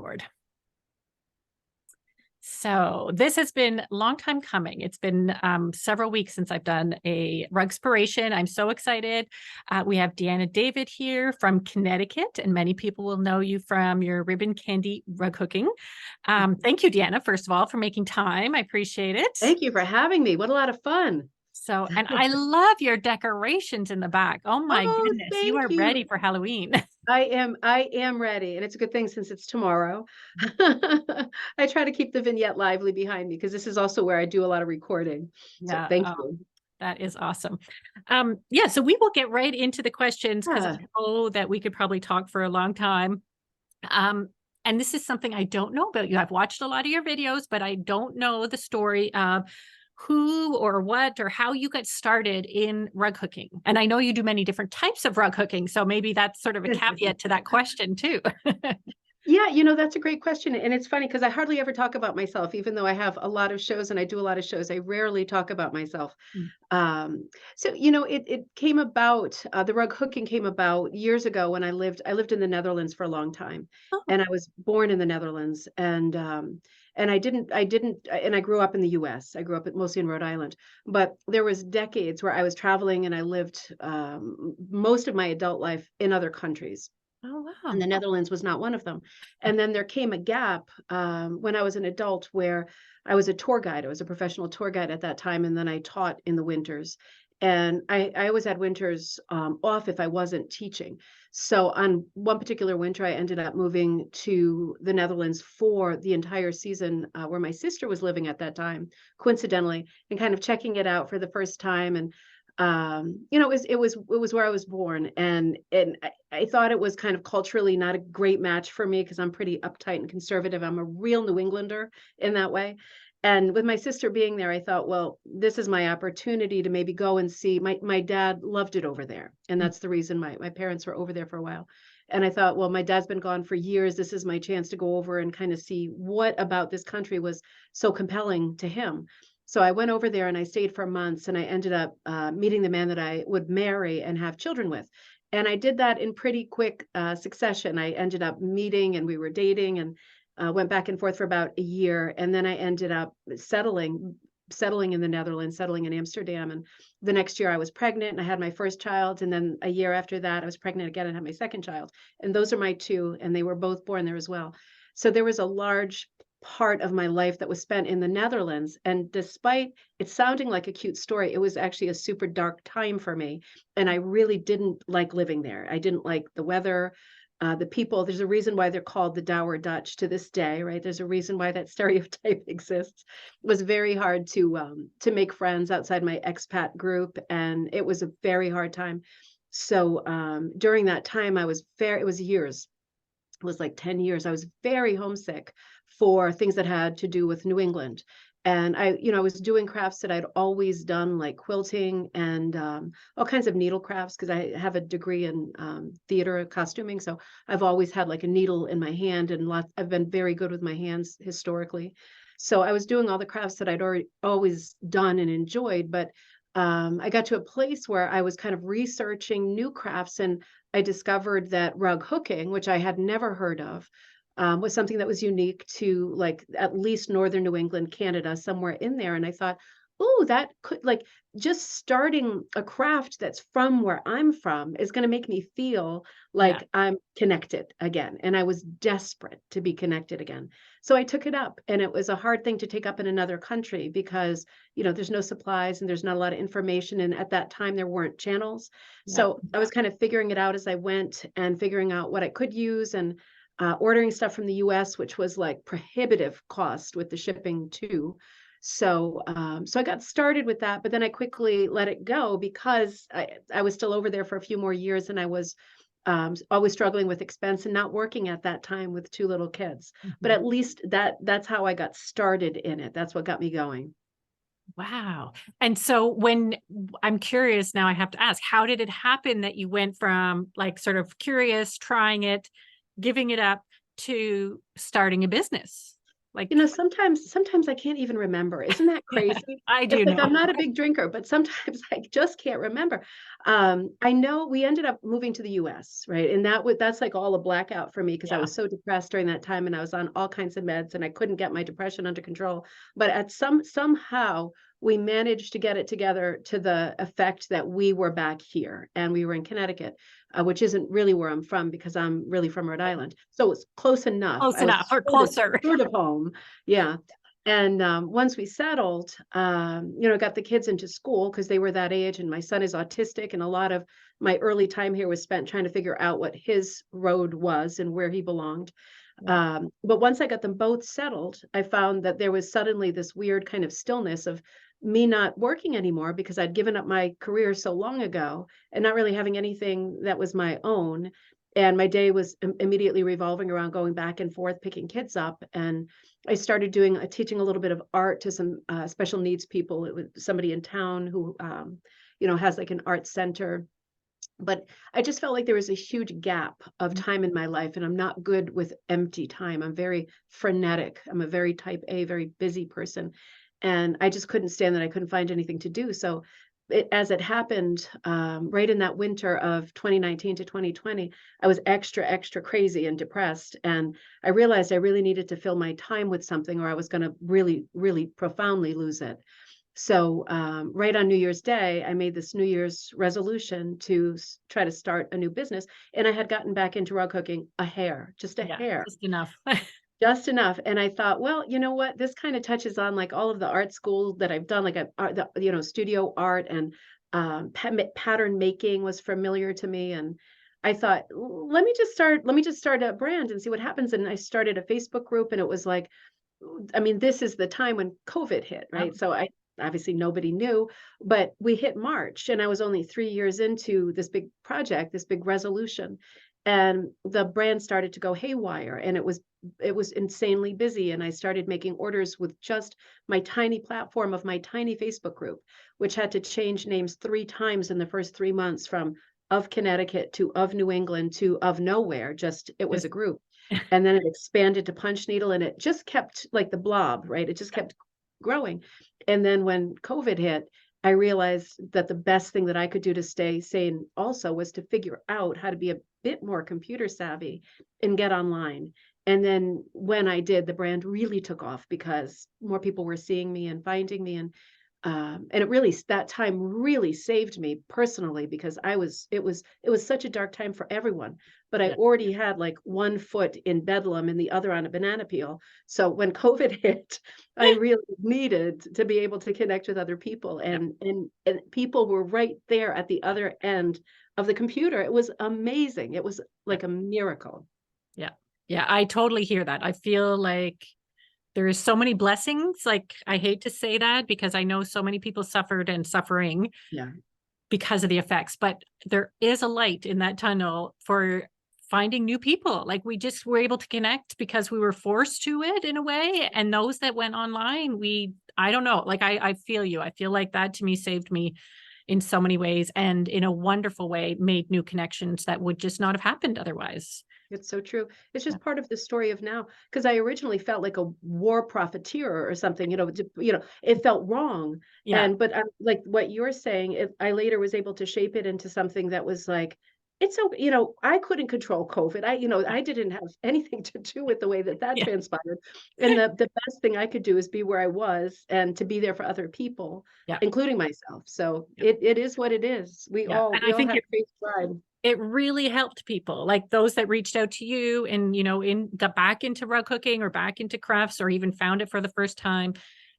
Lord. So this has been a long time coming. It's been several weeks since I've done a Rugspiration. I'm so excited. We have Deana David here from Connecticut, and many people will know you from your ribbon candy rug hooking. Thank you, Deana, first of all, for making time. I appreciate it. Thank you for having me. What a lot of fun. So, and I love your decorations in the back. Oh my Oh, goodness, you thank are you. ready for Halloween. I am ready. And it's a good thing since it's tomorrow. I try to keep the vignette lively behind me because this is also where I do a lot of recording. So Yeah. thank you. That is awesome. Yeah, so we will get right into the questions because Yeah. I know that we could probably talk for a long time. And this is something I don't know about you. I've watched a lot of your videos, but I don't know the story of who or what or how you got started in rug hooking. And I know you do many different types of rug hooking, so maybe that's sort of a caveat to that question too. Yeah, that's a great question. And it's funny because I hardly ever talk about myself, even though I have a lot of shows and I do a lot of shows. I rarely talk about myself. Mm. It came about, the rug hooking came about years ago when I lived in the Netherlands for a long time. Oh, And I was born in the Netherlands and I grew up in the US. I grew up mostly in Rhode Island, but there was decades where I was traveling and I lived most of my adult life in other countries. oh And wow. the Netherlands was not one of them. And then there came a gap when I was an adult where I was a tour guide. I was a professional tour guide at that time, and then I taught in the winters. And I always had winters off if I wasn't teaching. So on one particular winter, I ended up moving to the Netherlands for the entire season where my sister was living at that time, coincidentally, and kind of checking it out for the first time. And it was where I was born, and I thought it was kind of culturally not a great match for me because I'm pretty uptight and conservative. I'm a real New Englander in that way. And with my sister being there, I thought, well, this is my opportunity to maybe go and see. My dad loved it over there, and Mm. that's the reason my parents were over there for a while. And I thought, well, my dad's been gone for years. This is my chance to go over and kind of see what about this country was so compelling to him. So I went over there and I stayed for months and I ended up meeting the man that I would marry and have children with. And I did that in pretty quick succession. I ended up meeting and we were dating and went back and forth for about a year. And then I ended up settling in the Netherlands, settling in Amsterdam. And the next year I was pregnant and I had my first child. And then a year after that, I was pregnant again and had my second child. And those are my two. And they were both born there as well. So there was a large part of my life that was spent in the Netherlands. And despite it sounding like a cute story, it was actually a super dark time for me. And I really didn't like living there. I didn't like the weather, the people. There's a reason why they're called the Dour Dutch to this day, right? There's a reason why that stereotype exists. It was very hard to make friends outside my expat group, and it was a very hard time. So during that time, it was years. It was like 10 years. I was very homesick for things that had to do with New England. And I was doing crafts that I'd always done, like quilting and all kinds of needle crafts, because I have a degree in theater costuming. So I've always had like a needle in my hand, and I've been very good with my hands historically. So I was doing all the crafts that I'd already always done and enjoyed, but I got to a place where I was kind of researching new crafts, and I discovered that rug hooking, which I had never heard of, was something that was unique to like at least northern New England, Canada, somewhere in there. And I thought, oh, that could like just starting a craft that's from where I'm from is going to make me feel Yeah. like I'm connected again. And I was desperate to be connected again. So I took it up, and it was a hard thing to take up in another country because, there's no supplies and there's not a lot of information. And at that time, there weren't channels. Yeah. So I was kind of figuring it out as I went and figuring out what I could use and ordering stuff from the US, which was like prohibitive cost with the shipping too. So I got started with that, but then I quickly let it go because I was still over there for a few more years, and I was always struggling with expense and not working at that time with two little kids. But Mhm. at least that's how I got started in it. That's what got me going. Wow. And so I'm curious now, I have to ask, how did it happen that you went from like sort of curious, trying it, giving it up to starting a business? Like, Sometimes I can't even remember. Isn't that crazy? I It's do like know. I'm not a big drinker, but sometimes I just can't remember. I know we ended up moving to the US, right? And that's like all a blackout for me because I Yeah. was so depressed during that time and I was on all kinds of meds and I couldn't get my depression under control. But somehow we managed to get it together to the effect that we were back here and we were in Connecticut, which isn't really where I'm from because I'm really from Rhode Island. So it's close enough. Close I enough was or closer. sort of home. Yeah. And once we settled, got the kids into school because they were that age, and my son is autistic, and a lot of my early time here was spent trying to figure out what his road was and where he belonged. Yeah. But once I got them both settled, I found that there was suddenly this weird kind of stillness of me not working anymore because I'd given up my career so long ago and not really having anything that was my own. And my day was immediately revolving around going back and forth, picking kids up. And I started teaching a little bit of art to some special needs people. It was somebody in town who, has like an art center, but I just felt like there was a huge gap of Mhm. time in my life, and I'm not good with empty time. I'm very frenetic. I'm a very type A, very busy person, and I just couldn't stand that I couldn't find anything to do. So, as it happened, right in that winter of 2019 to 2020, I was extra, extra crazy and depressed, and I realized I really needed to fill my time with something, or I was going to really, really profoundly lose it. So, right on New Year's Day, I made this New Year's resolution to try to start a new business. And I had gotten back into rug cooking just a Yeah. hair, Just enough. just enough. And I thought, well, you know what? This kind of touches on like all of the art school that I've done, like studio art and pattern making was familiar to me. And I thought, let me just start a brand and see what happens. And I started a Facebook group, and it was like, I mean, this is the time when COVID hit, Yep. right? So I obviously nobody knew, but we hit March and I was only 3 years into this big project, this big resolution. And the brand started to go haywire and it was insanely busy. And I started making orders with just my tiny platform of my tiny Facebook group, which had to change names 3 times in the first 3 months from of Connecticut to of New England to of nowhere. Just it was Just a group. And then it expanded to Punch Needle, and it just kept like the blob, right? It just kept growing. And then when COVID hit, I realized that the best thing that I could do to stay sane also was to figure out how to be a bit more computer savvy and get online. And then when I did, the brand really took off because more people were seeing me and finding me. And that time really saved me personally because it was such a dark time for everyone. But I yeah. already had like one foot in Bedlam and the other on a banana peel. So when COVID hit, I really needed to be able to connect with other people, Yeah. and people were right there at the other end of the computer. It was amazing. It was Yeah. like a miracle. Yeah. Yeah. I totally hear that. I feel like there is so many blessings. Like, I hate to say that because I know so many people suffered and suffering Yeah. because of the effects, but there is a light in that tunnel for finding new people. Like, we just were able to connect because we were forced to it in a way. And those that went online, I don't know, like, I feel you. I feel like that to me saved me in so many ways and in a wonderful way made new connections that would just not have happened otherwise. It's so true. It's Yeah. just part of the story of now, because I originally felt like a war profiteer or something, it felt wrong. Yeah. But like what you're saying, I later was able to shape it into something that was like, it's okay. I couldn't control COVID. I didn't have anything to do with the way that Yeah. transpired. And the best thing I could do is be where I was and to be there for other people, Yeah. including myself. So Yeah. it is what it is. We Yeah. all And we I all think have faith tribe. it really helped people, like those that reached out to you and, got back into rug cooking or back into crafts or even found it for the first time.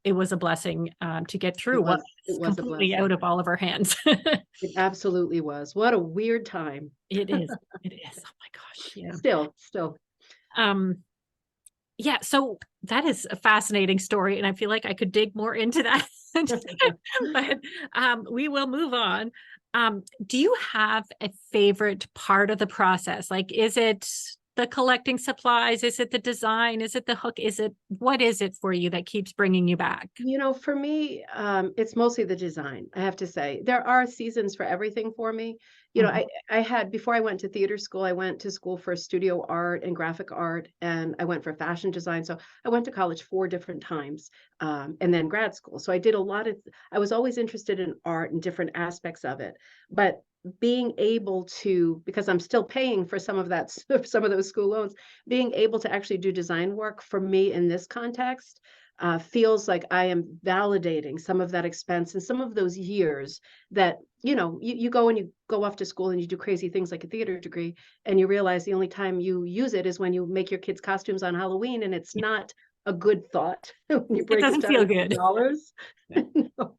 It was a blessing to get through what It was was a completely out blessing. of all of our hands. It absolutely was. What a weird time. It is. It is. Oh my gosh. Yeah. Still. Um, yeah. So that is a fascinating story. And I feel like I could dig more into that. But we will move on. Do you have a favorite part of the process? Like, is it the collecting supplies? Is it the design? Is it the hook? What is it for you that keeps bringing you back? For me, it's mostly the design, I have to say. There are seasons for everything for me. you know, I had, before I went to theater school, I went to school for studio art and graphic art, and I went for fashion design. So I went to college 4 different times, and then grad school. So I did a lot of, I was always interested in art and different aspects of it. But being able to, because I'm still paying for some of that, some of those school loans, being able to actually do design work for me in this context feels like I am validating some of that expense and some of those years that, you know, you go and you go off to school and you do crazy things like a theater degree, and you realize the only time you use it is when you make your kids' costumes on Halloween, and it's not a good thought when you It break it doesn't down feel into good. dollars. Yeah. No.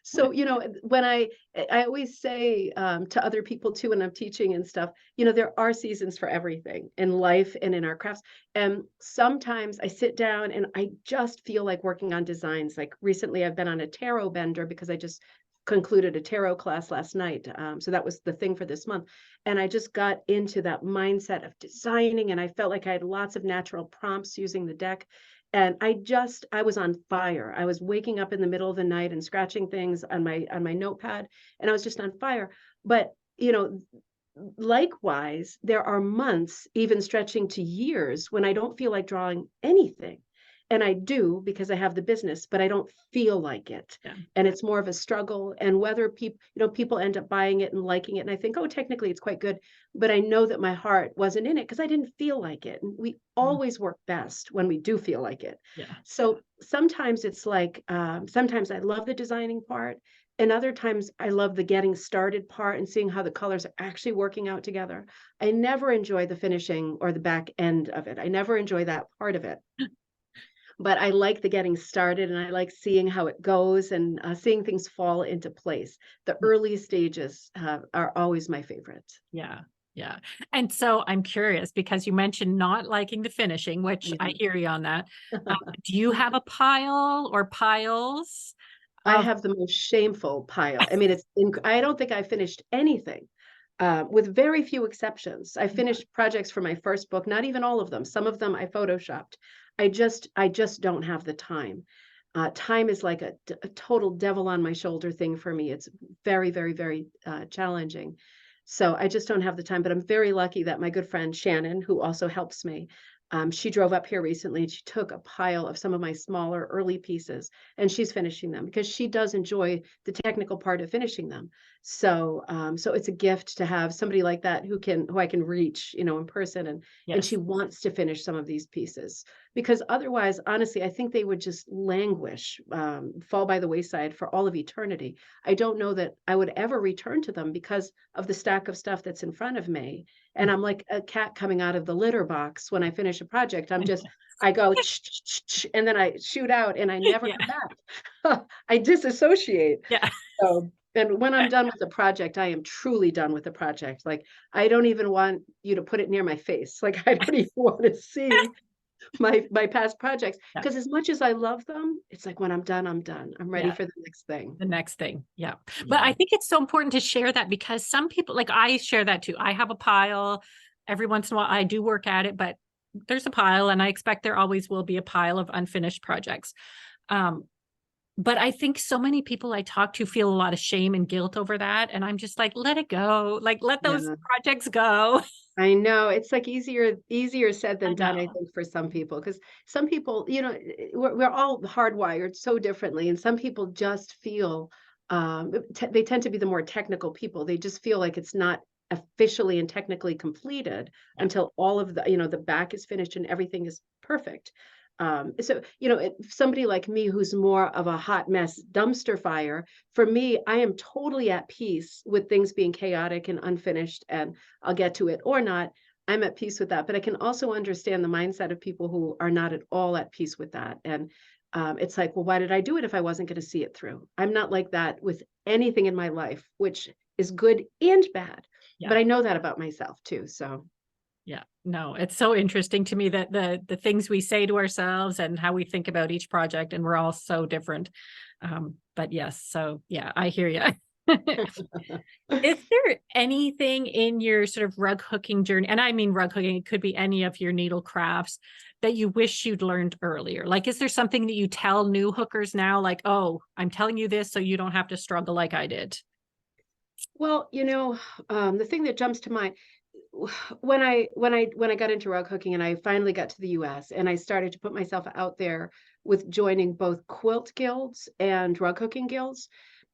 So, you know, when I always say to other people too, when I'm teaching and stuff, you know, there are seasons for everything in life and in our crafts. And sometimes I sit down and I just feel like working on designs. Like recently, I've been on a tarot bender because I just concluded a tarot class last night. So that was the thing for this month. And I just got into that mindset of designing, and I felt like I had lots of natural prompts using the deck. And I was on fire. I was waking up in the middle of the night and scratching things on my notepad, and I was just on fire. But, you know, likewise, there are months, even stretching to years, when I don't feel like drawing anything. And I do because I have the business, but I don't feel like it. Yeah. And it's more of a struggle. And whether people, you know, people end up buying it and liking it. And I think, oh, technically it's quite good. But I know that my heart wasn't in it because I didn't feel like it. And we always work best when we do feel like it. Yeah. So sometimes it's like, sometimes I love the designing part. And other times I love the getting started part and seeing how the colors are actually working out together. I never enjoy the finishing or the back end of it. I never enjoy that part of it. But I like the getting started, and I like seeing how it goes, and seeing things fall into place. The early stages are always my favorite. Yeah. Yeah. And so I'm curious because you mentioned not liking the finishing, which I Yeah. hear you on that. Do you have a pile or piles I of have the most shameful pile. I mean, I don't think I finished anything, with very few exceptions. I finished projects for my first book, not even all of them. Some of them I photoshopped. I just don't have the time. Time is like a total devil on my shoulder thing for me. It's very, very, very challenging. So I just don't have the time. But I'm very lucky that my good friend Shannon, who also helps me, she drove up here recently and she took a pile of some of my smaller early pieces, and she's finishing them because she does enjoy the technical part of finishing them. So, so it's a gift to have somebody like that who I can reach, you know, in person, and she yes. wants to finish some of these pieces, because otherwise, honestly, I think they would just languish, fall by the wayside for all of eternity. I don't know that I would ever return to them because of the stack of stuff that's in front of me. And I'm like a cat coming out of the litter box when I finish a project. I go, and then I shoot out and I never Yeah. come back. I disassociate. Yeah. So, and when I'm done with the project, I am truly done with the project. Like, I don't even want you to put it near my face. Like, I don't even want to see my past projects, Yeah. because as much as I love them, it's like when I'm done, I'm done. I'm ready Yeah. for the next thing. The next thing. Yeah. But Yeah. I think it's so important to share that because some people, like I share that too. I have a pile. Every once in a while, I do work at it, but there's a pile, and I expect there always will be a pile of unfinished projects. But I think so many people I talk to feel a lot of shame and guilt over that. And I'm just like, let it go. Like, let those Yeah. projects go. I know, it's like easier said I than done, I know. think, for some people, because some people, you know, we're all hardwired so differently, and some people just feel, they tend to be the more technical people. They just feel like it's not officially and technically completed Yeah. until all of the, you know, the back is finished and everything is perfect. So, you know, somebody like me who's more of a hot mess dumpster fire, for me, I am totally at peace with things being chaotic and unfinished, and I'll get to it or not. I'm at peace with that. But I can also understand the mindset of people who are not at all at peace with that. And it's like, well, why did I do it if I wasn't going to see it through? I'm not like that with anything in my life, which is good and bad. Yeah. But I know that about myself too. So Yeah. No, it's so interesting to me that the things we say to ourselves and how we think about each project, and we're all so different. But yes, so yeah, I hear you. Is there anything in your sort of rug hooking journey, and I mean rug hooking, it could be any of your needle crafts, that you wish you'd learned earlier? Like, is there something that you tell new hookers now, like, oh, I'm telling you this so you don't have to struggle like I did? Well, the thing that jumps to mind when I got into rug hooking and I finally got to the US and I started to put myself out there with joining both quilt guilds and rug hooking guilds,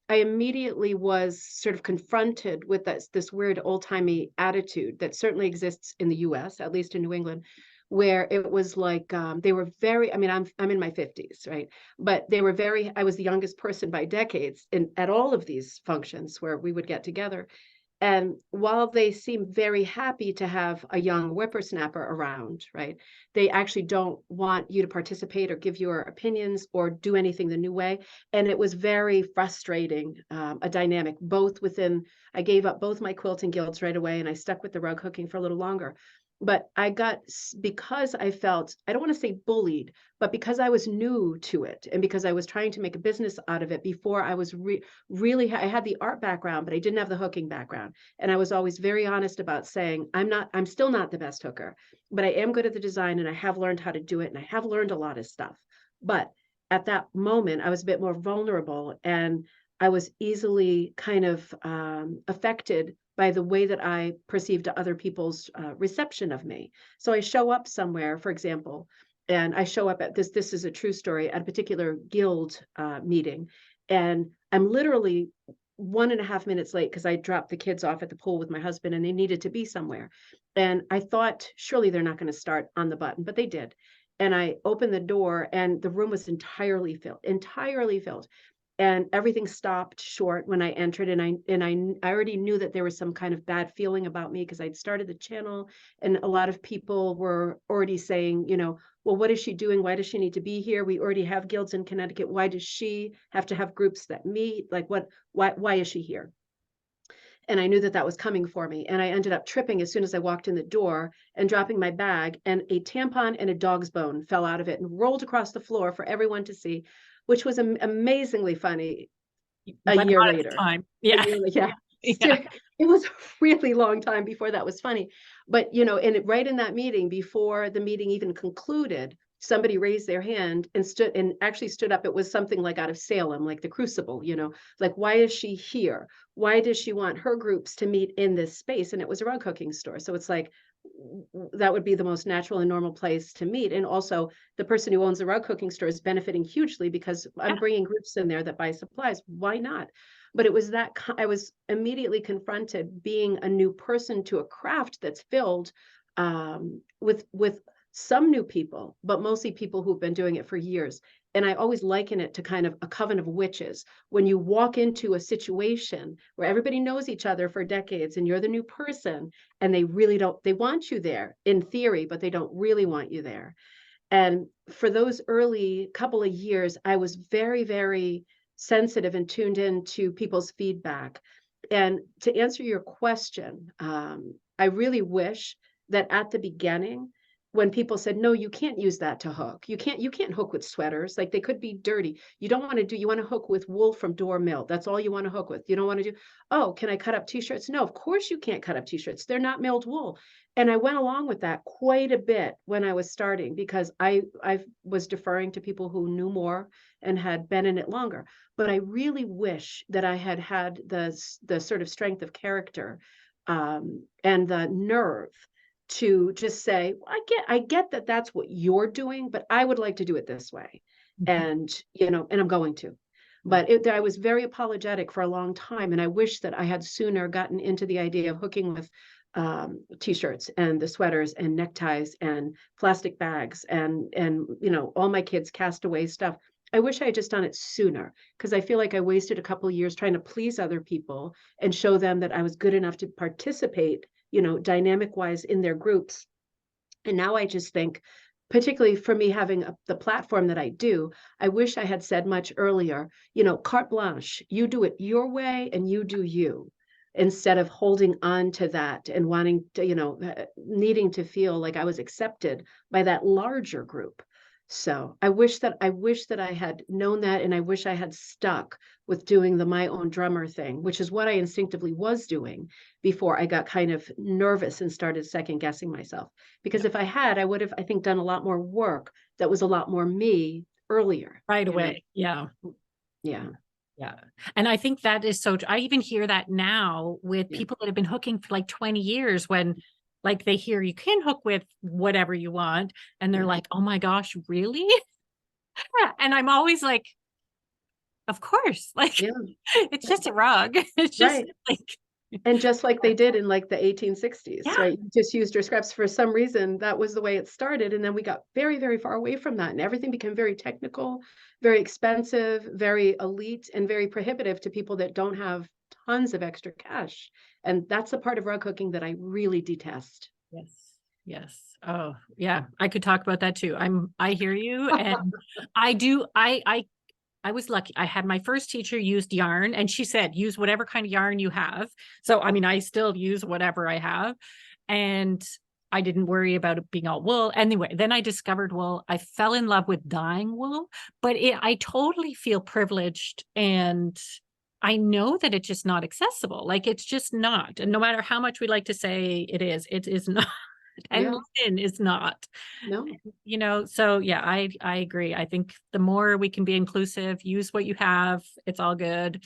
I immediately was sort of confronted with this weird old-timey attitude that certainly exists in the US, at least in New England, where it was like, they were very, I mean, I'm in my 50s, right? But they were very, I was the youngest person by decades in at all of these functions where we would get together. And while they seem very happy to have a young whippersnapper around, right? They actually don't want you to participate or give your opinions or do anything the new way. And it was very frustrating, a dynamic both within, I gave up both my quilting guilds right away and I stuck with the rug hooking for a little longer. But because I felt, I don't want to say bullied, but because I was new to it and because I was trying to make a business out of it before I was really, I had the art background, but I didn't have the hooking background. And I was always very honest about saying, I'm still not the best hooker, but I am good at the design and I have learned how to do it. And I have learned a lot of stuff. But at that moment, I was a bit more vulnerable and I was easily kind of affected by the way that I perceived other people's reception of me. So I show up somewhere, for example, and I show up at this is a true story, at a particular guild meeting. And I'm literally 1.5 minutes late because I dropped the kids off at the pool with my husband and they needed to be somewhere. And I thought, surely they're not going to start on the button, but they did. And I opened the door and the room was entirely filled. And everything stopped short when I entered, and I already knew that there was some kind of bad feeling about me because I'd started the channel, and a lot of people were already saying, well, what is she doing? Why does she need to be here? We already have guilds in Connecticut. Why does she have to have groups that meet? Like why is she here? And I knew that that was coming for me. And I ended up tripping as soon as I walked in the door and dropping my bag, and a tampon and a dog's bone fell out of it and rolled across the floor for everyone to see, which was amazingly funny a But year not at the later. time. A Yeah. year, yeah. Yeah. It was a really long time before that was funny. But, right in that meeting, before the meeting even concluded, somebody raised their hand and actually stood up. It was something like out of Salem, like the Crucible, like, why is she here? Why does she want her groups to meet in this space? And it was a rug hooking store. So it's like, that would be the most natural and normal place to meet. And also the person who owns the rug cooking store is benefiting hugely because I'm Yeah. bringing groups in there that buy supplies. Why not? But it was that I was immediately confronted being a new person to a craft that's filled with some new people, but mostly people who've been doing it for years. And I always liken it to kind of a coven of witches. When you walk into a situation where everybody knows each other for decades and you're the new person, and they want you there in theory, but they don't really want you there. And for those early couple of years, I was very, very sensitive and tuned in to people's feedback. And to answer your question, I really wish that at the beginning, when people said, no, you can't use that to hook. You can't hook with sweaters. Like, they could be dirty. You want to hook with wool from door mill. That's all you want to hook with. You don't want to do, oh, can I cut up t-shirts? No, of course you can't cut up t-shirts. They're not milled wool. And I went along with that quite a bit when I was starting because I was deferring to people who knew more and had been in it longer. But I really wish that I had had the sort of strength of character and the nerve to just say, well, I get that that's what you're doing, but I would like to do it this way. Mhm. And, and I'm going to. But I was very apologetic for a long time. And I wish that I had sooner gotten into the idea of hooking with t-shirts and the sweaters and neckties and plastic bags and all my kids' castaway stuff. I wish I had just done it sooner because I feel like I wasted a couple of years trying to please other people and show them that I was good enough to participate, dynamic wise in their groups. And now I just think, particularly for me having the platform that I do, I wish I had said much earlier, carte blanche, you do it your way and you do you, instead of holding on to that and wanting to, needing to feel like I was accepted by that larger group. So I wish that I had known that, and I wish I had stuck with doing the my own drummer thing, which is what I instinctively was doing before I got kind of nervous and started second guessing myself. Because if I had, I would have, I think, done a lot more work that was a lot more me earlier. Right away. Yeah. Yeah. Yeah. And I think that is so, I even hear that now with Yeah, people that have been hooking for like 20 years when like they hear you can hook with whatever you want and they're yeah, like, "Oh my gosh, really?" And I'm always like, "Of course." Like yeah, it's just a rug. It's just right. like And just like they did in, like, the 1860s, yeah. right? You just used your scraps for some reason, that was the way it started, and then we got very, very far away from that, and everything became very technical, very expensive, very elite, and very prohibitive to people that don't have tons of extra cash, and that's the part of rug hooking that I really detest. Yes. Yes. Oh, yeah. I could talk about that too. I hear you. And I do, I was lucky. I had my first teacher used yarn and she said, use whatever kind of yarn you have. So, I mean, I still use whatever I have. And I didn't worry about it being all wool. Anyway, then I discovered wool. I fell in love with dyeing wool, but I totally feel privileged and I know that it's just not accessible. Like it's just not. And no matter how much we like to say it is not. And Yeah, linen is not. no, So yeah, I agree. I think the more we can be inclusive, use what you have, it's all good.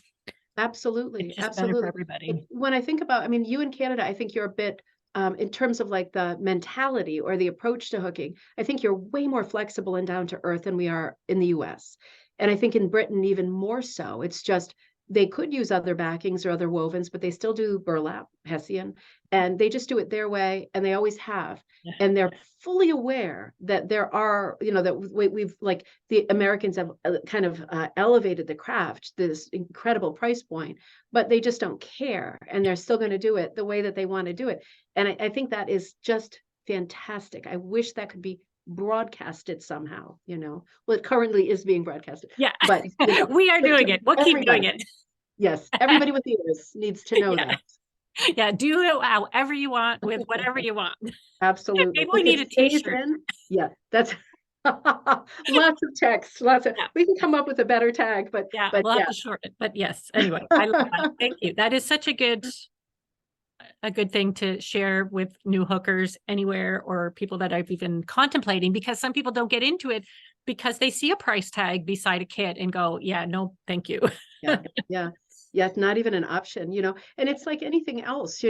absolutely, It's just better for absolutely. But everybody. when I think about I mean, you in Canada, I think you're a bit, in terms of, like, the mentality or the approach to hooking, I think you're way more flexible and down to earth than we are in the US. And I think in Britain even more so. It's just they could use other backings or other wovens, but they still do burlap, Hessian, and they just do it their way, and they always have. Yeah. And they're fully aware that there are, that we've like the Americans have kind of elevated the craft, this incredible price point, but they just don't care. And they're still going to do it the way that they want to do it. And I think that is just fantastic. I wish that could be broadcasted somehow, you know. Well, it currently is being broadcasted, Yeah. but We are to doing it. We'll keep doing everybody. it. Yes, everybody with ears needs to know Yeah. that. Yeah. Do it however you want with whatever you want. Absolutely. Maybe we If it need a stays t-shirt. in, yeah, that's lots of text, lots of Yeah. we can come up with a better tag, Yeah. but We'll have yeah. to shorten it. But yes, anyway, I love that. Thank you. That is such a good thing to share with new hookers anywhere or people that I've even contemplating because some people don't get into it because they see a price tag beside a kit and go, yeah, no, thank you. Yeah, yeah. Yeah, it's not even an option, and it's like anything else,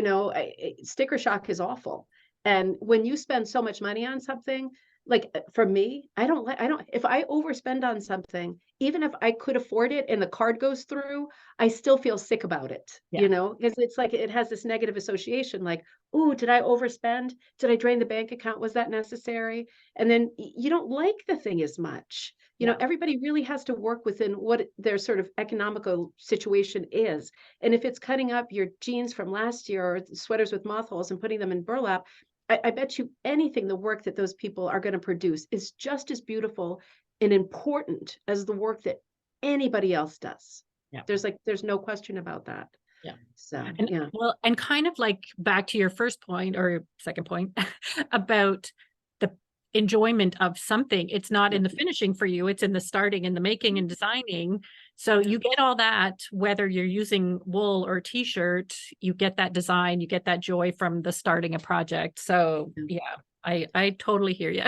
sticker shock is awful. And when you spend so much money on something, like for me, I don't, if I overspend on something, even if I could afford it and the card goes through, I still feel sick about it, Yeah. because it's like it has this negative association, like, "Ooh, did I overspend? Did I drain the bank account? Was that necessary?" And then you don't like the thing as much. Yeah. Everybody really has to work within what their sort of economical situation is. And if it's cutting up your jeans from last year or sweaters with moth holes and putting them in burlap, I bet you anything the work that those people are going to produce is just as beautiful and important as the work that anybody else does. Yeah. There's no question about that. Yeah. So And yeah. well, and kind of like back to your first point or second point about the enjoyment of something. It's not Yeah. in the finishing for you, it's in the starting and the making and designing. So Yeah. you get all that, whether you're using wool or t-shirt, you get that design, you get that joy from the starting a project. So Yeah. yeah, I totally hear you.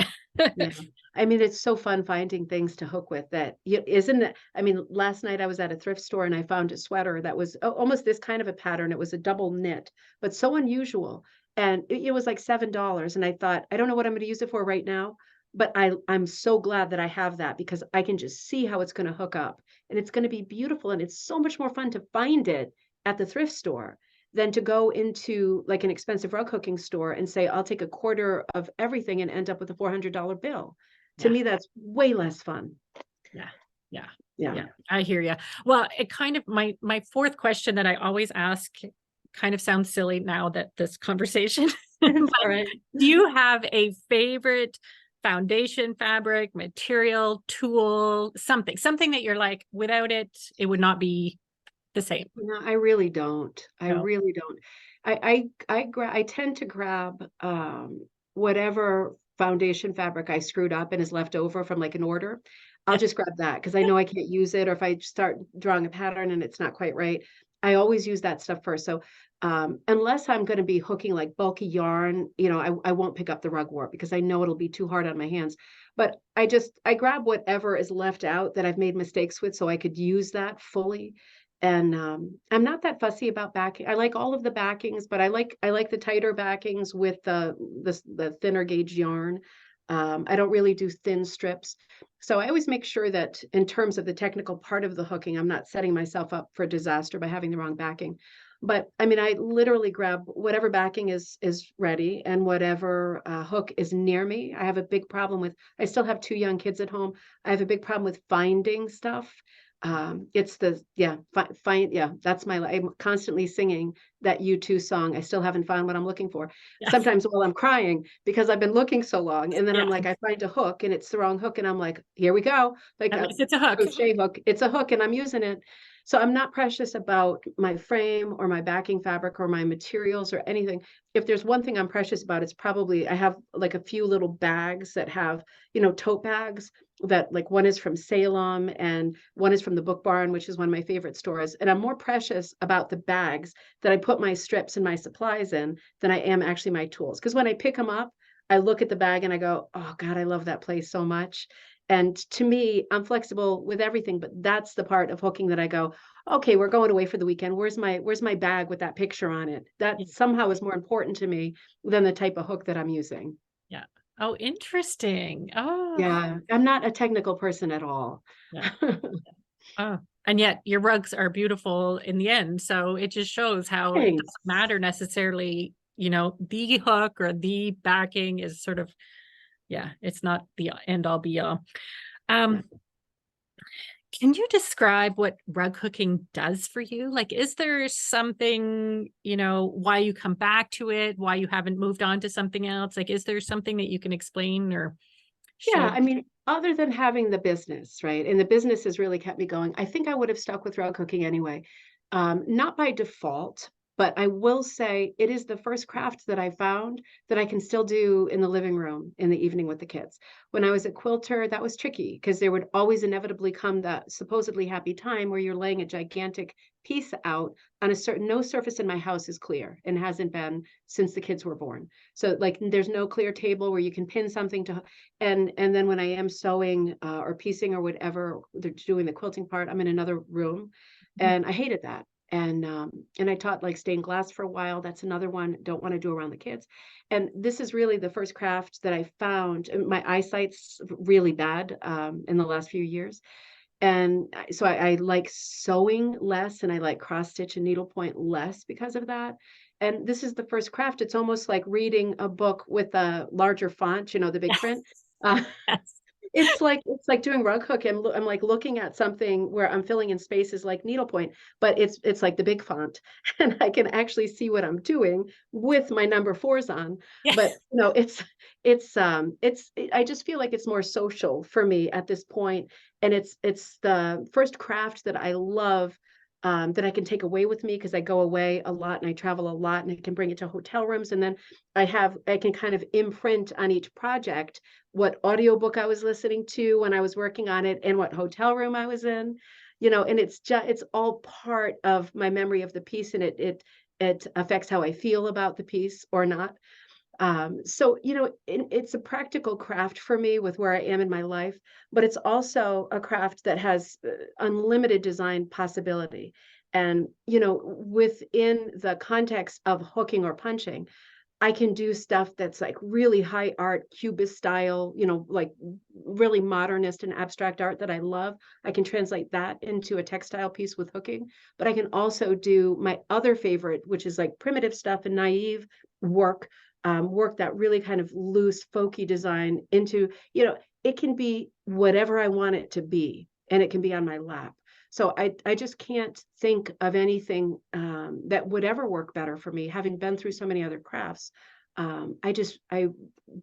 Yeah. I mean, it's so fun finding things to hook with that isn't it? I mean, last night I was at a thrift store and I found a sweater that was almost this kind of a pattern. It was a double knit, but so unusual. And it was like $7. And I thought, I don't know what I'm going to use it for right now, but I'm so glad that I have that because I can just see how it's going to hook up and it's going to be beautiful. And it's so much more fun to find it at the thrift store than to go into like an expensive rug hooking store and say, I'll take a quarter of everything and end up with a $400 bill. To Yeah. me, that's way less fun. Yeah. Yeah. Yeah. Yeah. I hear you. Well, it kind of my fourth question that I always ask kind of sounds silly now that this conversation, It's all but right. do you have a favorite foundation fabric, material, tool, something that you're like, without it, it would not be the same? No, I really don't. I No. really don't. I tend to grab whatever foundation fabric I screwed up and is left over from like an order. I'll just grab that because I know I can't use it, or if I start drawing a pattern and it's not quite right, I always use that stuff first. So unless I'm going to be hooking like bulky yarn, I won't pick up the rug warp because I know it'll be too hard on my hands. But I grab whatever is left out that I've made mistakes with so I could use that fully. And I'm not that fussy about backing. I like all of the backings, but I like the tighter backings with the thinner gauge yarn. I don't really do thin strips. So I always make sure that in terms of the technical part of the hooking, I'm not setting myself up for disaster by having the wrong backing. But I mean, I literally grab whatever backing is ready and whatever hook is near me. I have a big problem with, I still have two young kids at home. I have a big problem with finding stuff. It's the, yeah, yeah, that's I'm constantly singing that U2 song. I still haven't found what I'm looking for. Yes. Sometimes while I'm crying because I've been looking so long, and then I'm Yeah. like, I find a hook and it's the wrong hook, and I'm like, here we go. Like At a least it's a hook. crochet hook. It's a hook and I'm using it. So I'm not precious about my frame or my backing fabric or my materials or anything. If there's one thing I'm precious about, it's probably I have like a few little bags that have, tote bags that like one is from Salem and one is from the Book Barn, which is one of my favorite stores. And I'm more precious about the bags that I put my strips and my supplies in than I am actually my tools. Because when I pick them up, I look at the bag and I go, oh God, I love that place so much. And to me, I'm flexible with everything, but that's the part of hooking that I go, okay, we're going away for the weekend. Where's my bag with that picture on it? That Yeah. somehow is more important to me than the type of hook that I'm using. Yeah. Oh, interesting. Oh, Yeah, I'm not a technical person at all. yeah. Oh, and yet your rugs are beautiful in the end. So it just shows how it Thanks. doesn't matter necessarily, the hook or the backing is sort of, yeah, it's not the end all be all. Yeah. Um, can you describe what rug hooking does for you? Like, is there something, why you come back to it, why you haven't moved on to something else? Like, is there something that you can explain or Yeah, share? I mean, other than having the business, right? And the business has really kept me going. I think I would have stuck with rug cooking anyway. Not by default, but I will say it is the first craft that I found that I can still do in the living room in the evening with the kids. When I was a quilter, that was tricky because there would always inevitably come that supposedly happy time where you're laying a gigantic piece out on a certain, no surface in my house is clear and hasn't been since the kids were born. So like there's no clear table where you can pin something to, and then when I am sewing or piecing or whatever, they're doing the quilting part, I'm in another room, and I hated that. And I taught like stained glass for a while. That's another one. Don't want to do around the kids. And this is really the first craft that I found. My eyesight's really bad in the last few years, and so I like sewing less, and I like cross stitch and needlepoint less because of that. And this is the first craft. It's almost like reading a book with a larger font, the big Yes. print. Uh, Yes. it's like doing rug hook. I'm like looking at something where I'm filling in spaces like needlepoint, but it's like the big font, and I can actually see what I'm doing with my number fours on. Yeah. But I just feel like it's more social for me at this point, and it's the first craft that I love. That I can take away with me because I go away a lot and I travel a lot, and I can bring it to hotel rooms, and then I can kind of imprint on each project what audiobook I was listening to when I was working on it and what hotel room I was in, and it's all part of my memory of the piece, and it affects how I feel about the piece or not. So it's a practical craft for me with where I am in my life, but it's also a craft that has unlimited design possibility. And within the context of hooking or punching, I can do stuff that's like really high art, cubist style, like really modernist and abstract art that I love. I can translate that into a textile piece with hooking, but I can also do my other favorite, which is like primitive stuff and naive work, work that really kind of loose, folky design into, it can be whatever I want it to be, and it can be on my lap. So I just can't think of anything that would ever work better for me, having been through so many other crafts. I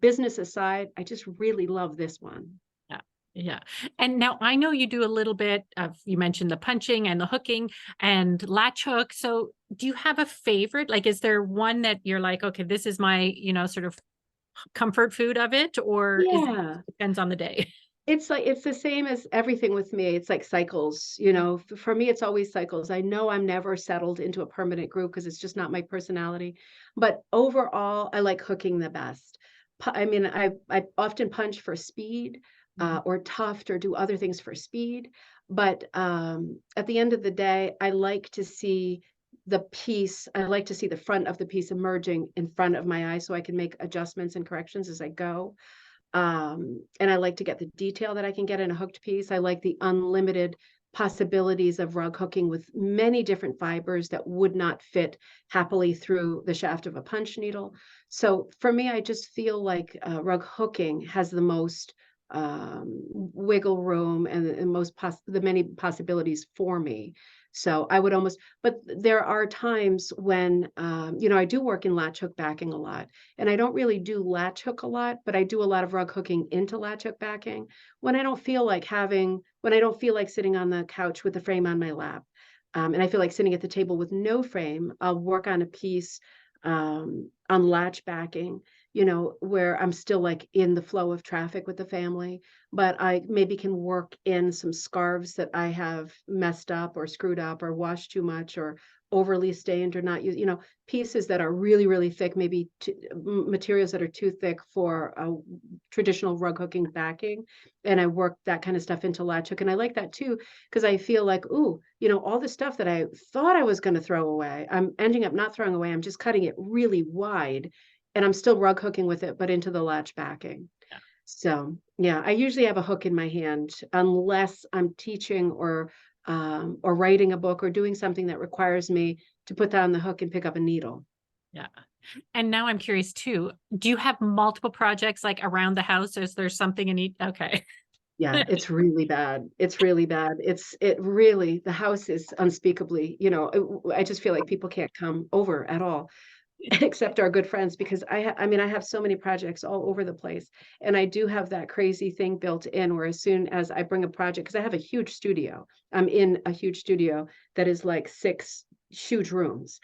business aside, I just really love this one. Yeah. Yeah. And now I know you do a little bit of, you mentioned the punching and the hooking and latch hook. So do you have a favorite? Like, is there one that you're like, okay, this is my, sort of comfort food of it, or is it Yeah. depends on the day? It's like it's the same as everything with me. It's like cycles, you know. For me, it's always cycles. I know I'm never settled into a permanent group because it's just not my personality. But overall, I like hooking the best. I mean, I often punch for speed, Mhm. or tuft or do other things for speed. But at the end of the day, I like to see the piece. I like to see the front of the piece emerging in front of my eyes so I can make adjustments and corrections as I go. And I like to get the detail that I can get in a hooked piece. I like the unlimited possibilities of rug hooking with many different fibers that would not fit happily through the shaft of a punch needle. So for me, I just feel like rug hooking has the most wiggle room and most the many possibilities for me. So I would almost, but there are times when, you know, I do work in latch hook backing a lot. And I don't really do latch hook a lot, but I do a lot of rug hooking into latch hook backing when I don't feel like when I don't feel like sitting on the couch with the frame on my lap. And I feel like sitting at the table with no frame, I'll work on a piece on latch backing, you know, where I'm still like in the flow of traffic with the family, but I maybe can work in some scarves that I have messed up or screwed up or washed too much or overly stained or not used, you know, pieces that are really, really thick, maybe materials that are too thick for a traditional rug hooking backing. And I work that kind of stuff into latch hook. And I like that too, because I feel like, ooh, you know, all the stuff that I thought I was going to throw away, I'm ending up not throwing away. I'm just cutting it really wide and I'm still rug hooking with it, but into the latch backing. Yeah. So yeah, I usually have a hook in my hand unless I'm teaching or writing a book or doing something that requires me to put down the hook and pick up a needle. Yeah. And now I'm curious too. Do you have multiple projects like around the house? Or is there something in each? Okay. Yeah, it's really bad. It's really bad. It really, the house is unspeakably, you know, I just feel like people can't come over at all except our good friends because I mean, I have so many projects all over the place. And I do have that crazy thing built in where as soon as I bring a project, because I have a huge studio, I'm in a huge studio that is like 6 huge rooms.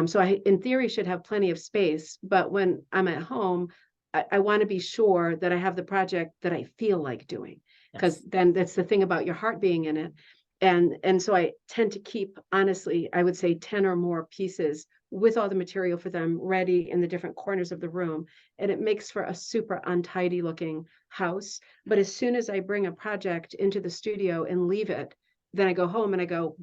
So I, in theory, should have plenty of space. But when I'm at home, I want to be sure that I have the project that I feel like doing, Yes. because then that's the thing about your heart being in it. And so I tend to keep, honestly, I would say 10 or more pieces with all the material for them ready in the different corners of the room. And it makes for a super untidy looking house. But as soon as I bring a project into the studio and leave it, then I go home and I go,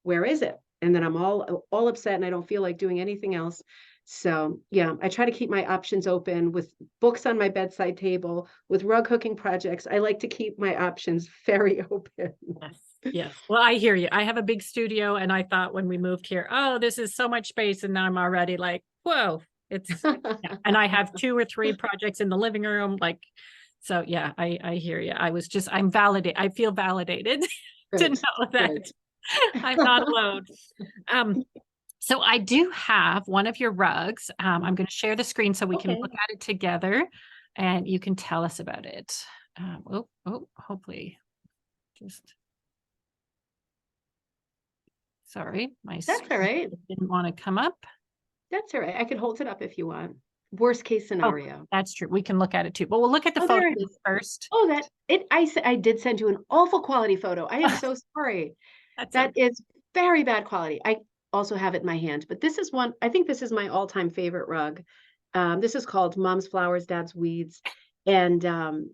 where is it? And then I'm all upset and I don't feel like doing anything else. So yeah, I try to keep my options open with books on my bedside table, with rug hooking projects. I like to keep my options very open. Yes. Yes. Well, I hear you. I have a big studio and I thought when we moved here, oh, this is so much space. And now I'm already like, whoa, it's, yeah. And I have 2 or 3 projects in the living room. Like, so yeah, I hear you. I'm validated. I feel validated to Good, know good. that I'm not alone. Um, so I do have one of your rugs. I'm going to share the screen so we can Okay. look at it together and you can tell us about it. Hopefully just, sorry, my That's all screen right. didn't want to come up. That's all right. I can hold it up if you want. Worst case Oh, scenario. that's true. We can look at it too, but we'll look at the Oh, photo there it is. first. Oh, I did send you an awful quality photo. I am so sorry. That's That okay. is very bad quality. I also have it in my hand, but this is one, I think this is my all-time favorite rug. This is called Mom's Flowers, Dad's Weeds. And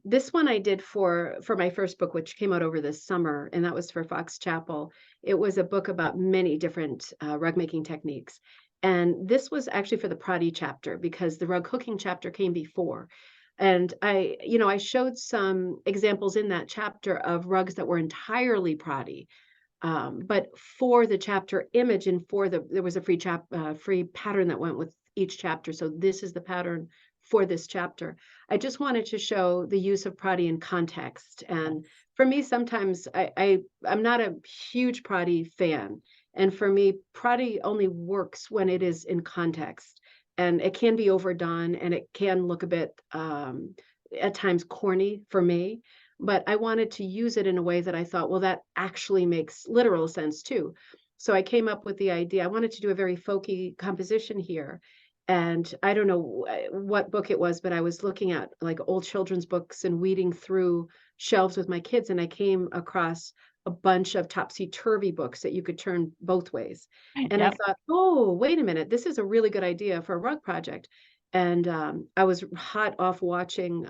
this one I did for my first book, which came out over this summer, and that was for Fox Chapel. It was a book about many different rug making techniques. And this was actually for the Prati chapter because the rug hooking chapter came before. And I showed some examples in that chapter of rugs that were entirely Prati, but for the chapter image and there was a free pattern that went with each chapter. So this is the pattern for this chapter. I just wanted to show the use of Prati in context. And for me, sometimes I'm not a huge Prati fan. And for me, Prati only works when it is in context. And it can be overdone and it can look a bit at times corny for me, but I wanted to use it in a way that I thought, well, that actually makes literal sense too. So I came up with the idea. I wanted to do a very folky composition here. And I don't know what book it was, but I was looking at like old children's books and weeding through shelves with my kids, and I came across a bunch of topsy-turvy books that you could turn both ways. And I Yep. thought, oh, wait a minute, this is a really good idea for a rug project. And I was hot off watching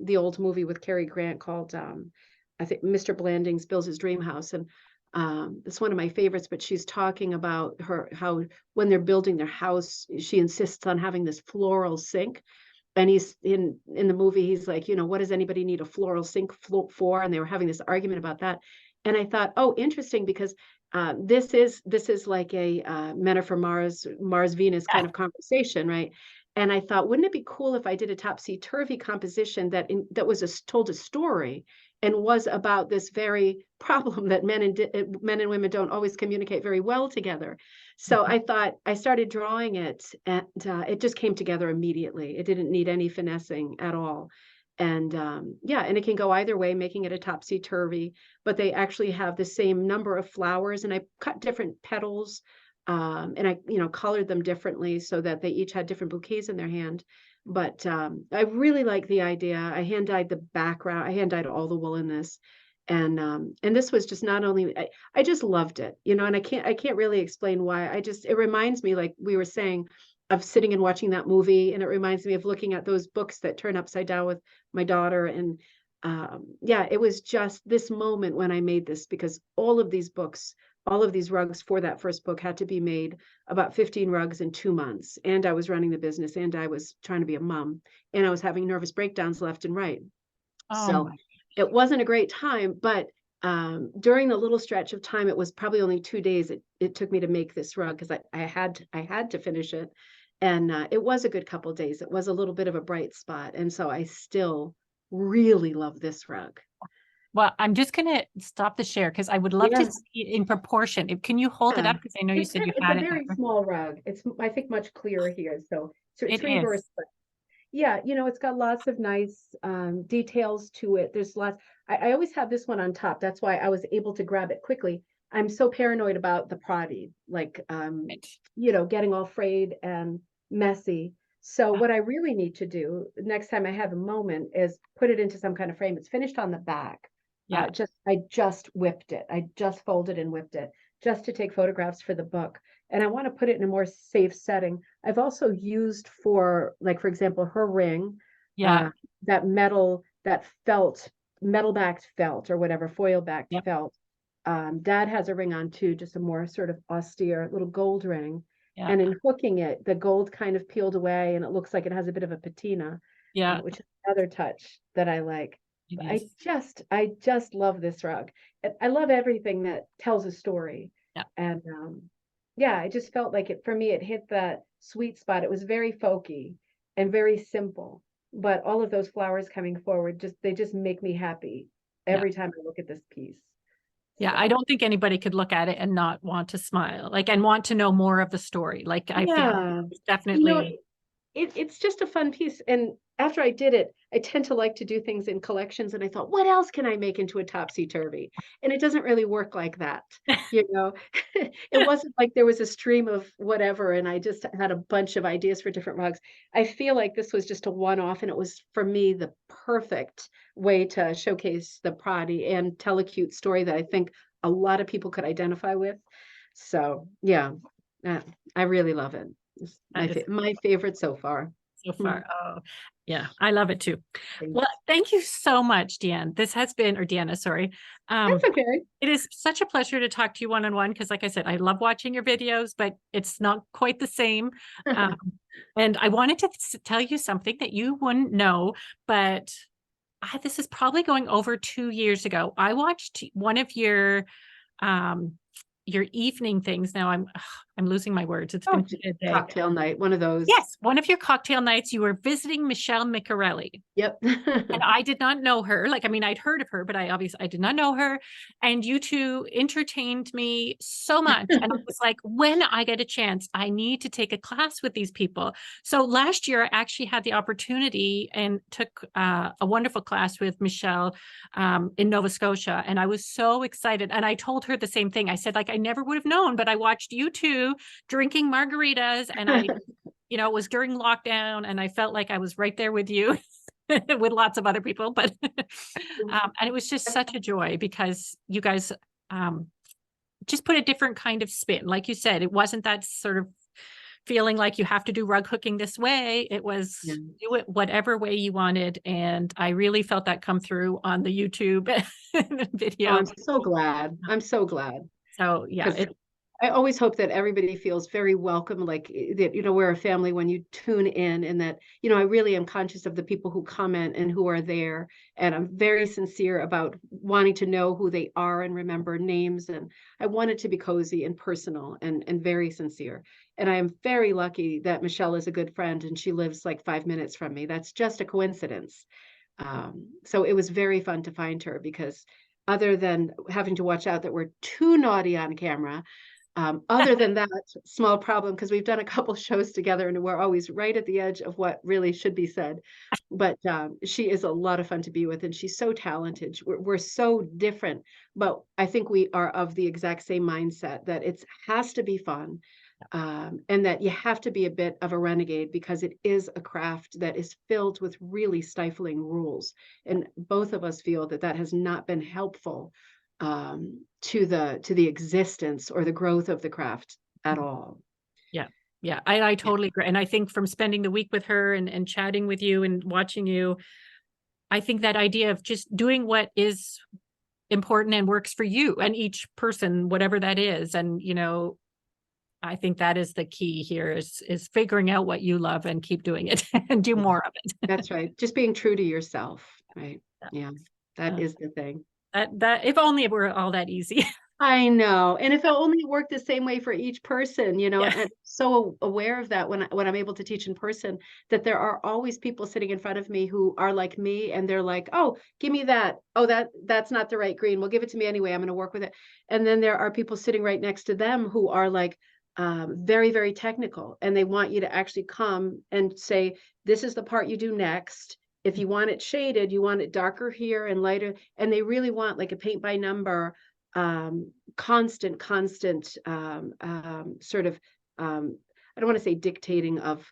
the old movie with Cary Grant called I think Mr. Blandings Builds His Dream House. And it's one of my favorites, but she's talking about her how when they're building their house, she insists on having this floral sink. And he's in the movie, he's like, you know, what does anybody need a floral sink for? And they were having this argument about that. And I thought, oh, interesting, because this is like a Men Are from Mars Venus kind of conversation, right? And I thought, wouldn't it be cool if I did a topsy turvy composition that was told a story and was about this very problem that men and women don't always communicate very well together. So I thought I started drawing it, and it just came together immediately. It didn't need any finessing at all. And yeah, and it can go either way, making it a topsy turvy, but they actually have the same number of flowers, and I cut different petals, and I, you know, colored them differently so that they each had different bouquets in their hand. But I really like the idea. I hand dyed the background. I hand dyed all the wool in this, and this was just not only I just loved it, you know, and I can't really explain why. I just it reminds me, like we were saying, of sitting and watching that movie, and it reminds me of looking at those books that turn upside down with my daughter. And yeah, it was just this moment when I made this, because all of these books, all of these rugs for that first book had to be made, about 15 rugs in 2 months. And I was running the business, and I was trying to be a mom, and I was having nervous breakdowns left and right. Oh So my. it wasn't a great time, but during the little stretch of time, it was probably only 2 days it took me to make this rug, because I had to finish it. And it was a good couple of days. It was a little bit of a bright spot. And so I still really love this rug. Well, I'm just going to stop the share because I would love to Yeah. see it in proportion. Can you hold it Yeah. up? Because I know you said you It's a had it very there. small rug. It's, I think, much clearer here. So it's It is. reversed. But yeah, you know, it's got lots of nice details to it. There's lots. I always have this one on top. That's why I was able to grab it quickly. I'm so paranoid about the proddy, like Right. you know, getting all frayed and messy. So what I really need to do next time I have a moment is put it into some kind of frame. It's finished on the back. Yeah. I just whipped it. I just folded and whipped it just to take photographs for the book. And I want to put it in a more safe setting. I've also used for, like, for example, her ring, Yeah. uh, that metal, that felt, metal backed felt or whatever, foil backed Yep. felt. Dad has a ring on too, just a more sort of austere little gold ring. Yeah. And in hooking it, the gold kind of peeled away and it looks like it has a bit of a patina, Yeah. which is another touch that I like. It I is. just love this rug. I love everything that tells a story. Yeah. And yeah, I just felt like it, for me, it hit that sweet spot. It was very folky and very simple, but all of those flowers coming forward, they just make me happy Yeah. every time I look at this piece. Yeah. I So don't think anybody could look at it and not want to smile, like, and want to know more of the story. Like, I feel yeah, it's you know, definitely. it's just a fun piece. And after I did it, I tend to like to do things in collections. And I thought, what else can I make into a topsy-turvy? And it doesn't really work like that. You know, it wasn't like there was a stream of whatever, and I just had a bunch of ideas for different rugs. I feel like this was just a one-off, and it was, for me, the perfect way to showcase the Pradi and tell a cute story that I think a lot of people could identify with. So yeah, uh, I really love it. It's That is my favorite so far. so Mm, far. Oh, yeah, I love it too. Well, thanks. thank you so much, Deanne. This has been, or Deanna, sorry. That's okay. It is such a pleasure to talk to you one-on-one because, like I said, I love watching your videos, but it's not quite the same. Um, and I wanted to tell you something that you wouldn't know, but this is probably going over 2 years ago. I watched one of um, your evening things. Now I'm losing my words. It's Oh, been quite a day. cocktail night, one of those. Yes, one of your cocktail nights, you were visiting Michelle Miccarelli. Yep. And I did not know her. Like, I mean, I'd heard of her, but I did not know her. And you two entertained me so much. And I was like, when I get a chance, I need to take a class with these people. So last year, I actually had the opportunity and took a wonderful class with Michelle in Nova Scotia. And I was so excited. And I told her the same thing. I said, like, I never would have known, but I watched you two drinking margaritas and you know, it was during lockdown and I felt like I was right there with you with lots of other people, but and it was just such a joy because you guys just put a different kind of spin. Like you said, it wasn't that sort of feeling like you have to do rug hooking this way. It was Yeah. do it whatever way you wanted. And I really felt that come through on the YouTube Oh, video. I'm so glad. I'm so glad. So yeah, Because I always hope that everybody feels very welcome, like that, we're a family when you tune in, and that, I really am conscious of the people who comment and who are there. And I'm very sincere about wanting to know who they are and remember names. And I want it to be cozy and personal and very sincere. And I am very lucky that Michelle is a good friend and she lives like 5 minutes from me. That's just a coincidence. So it was very fun to find her because other than having to watch out that we're too naughty on camera, other than that small problem, because we've done a couple shows together and we're always right at the edge of what really should be said. But she is a lot of fun to be with, and she's so talented. We're so different, but I think we are of the exact same mindset that it has to be fun. And that you have to be a bit of a renegade because it is a craft that is filled with really stifling rules. And both of us feel that that has not been helpful to the existence or the growth of the craft at all. yeah. Yeah, I totally agree. And I think from spending the week with her and chatting with you and watching you, I think that idea of just doing what is important and works for you and each person, whatever that is. And, I think that is the key here is figuring out what you love and keep doing it and do more of it. That's right. Just being true to yourself, right? Yeah, that Uh, is the thing. that if only it were all that easy. I know. And if it only worked the same way for each person, Yeah. and so aware of that when I'm able to teach in person, that there are always people sitting in front of me who are like me and they're like, "Oh, give me that. Oh, that's not the right green. Well, give it to me anyway. I'm going to work with it." And then there are people sitting right next to them who are like very, very technical, and they want you to actually come and say, "This is the part you do next. If you want it shaded, you want it darker here and lighter." And they really want like a paint by number constant sort of I don't want to say dictating of,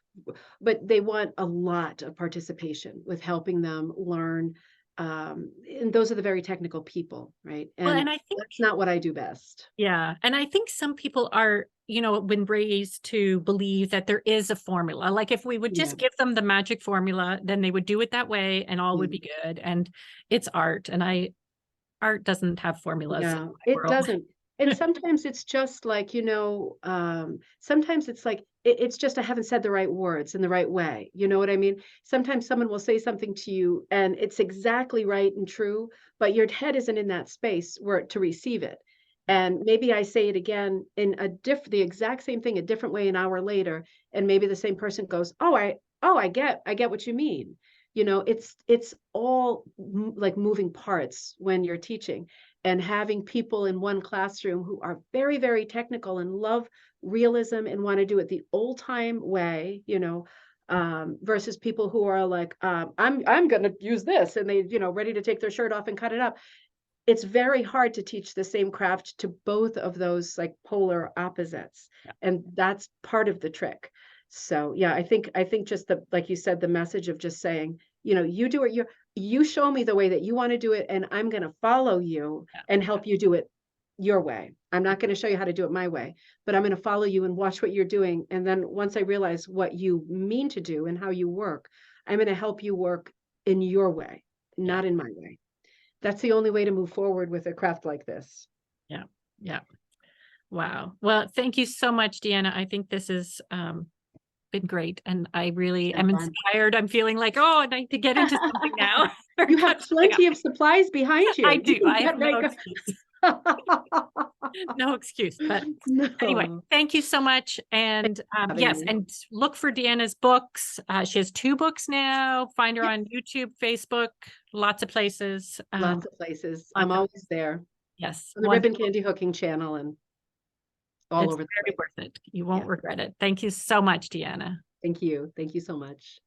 but they want a lot of participation with helping them learn. And those are the very technical people, right? Well, And and I think, that's not what I do best. yeah, and I think some people are, been raised to believe that there is a formula. Like if we would Yeah, just give them the magic formula, then they would do it that way and all would yeah, be good. And it's art. And art doesn't have formulas in no, my it world. doesn't. And sometimes it's just like, sometimes it's like it's just I haven't said the right words in the right way. You know what I mean? Sometimes someone will say something to you and it's exactly right and true, but your head isn't in that space where to receive it. And maybe I say it again in the exact same thing a different way an hour later, and maybe the same person goes, I get what you mean. It's all like moving parts when you're teaching, and having people in one classroom who are very, very technical and love realism and want to do it the old time way, versus people who are like, I'm going to use this, and they, ready to take their shirt off and cut it up. It's very hard to teach the same craft to both of those like polar opposites, and that's part of the trick. So yeah, I think just the, like you said, the message of just saying, you do it, you show me the way that you want to do it, and I'm going to follow you Yeah. and help you do it your way. I'm not going to show you how to do it my way, but I'm going to follow you and watch what you're doing. And then once I realize what you mean to do and how you work, I'm going to help you work in your way, Yeah. not in my way. That's the only way to move forward with a craft like this. Yeah. Yeah. Wow. Well, thank you so much, Deanna. I think this has been great. And I It's really been am fun. inspired. I'm feeling like, oh, I need to get into something now. Or You have cut something up. plenty of supplies behind I you. You do. can I have get no right excuse. No excuse. But anyway, No. thank you so much. Thanks And for having yes, me. and look for Deanna's books. She has 2 books now. Find her Yep, on YouTube, Facebook, lots of places. lots of places. I'm Lots of, always there yes, on the ribbon wonderful. candy hooking channel and all It's over the very place. worth it. You won't Yeah. regret it. Thank you so much, Deanna. Thank you. Thank you so much.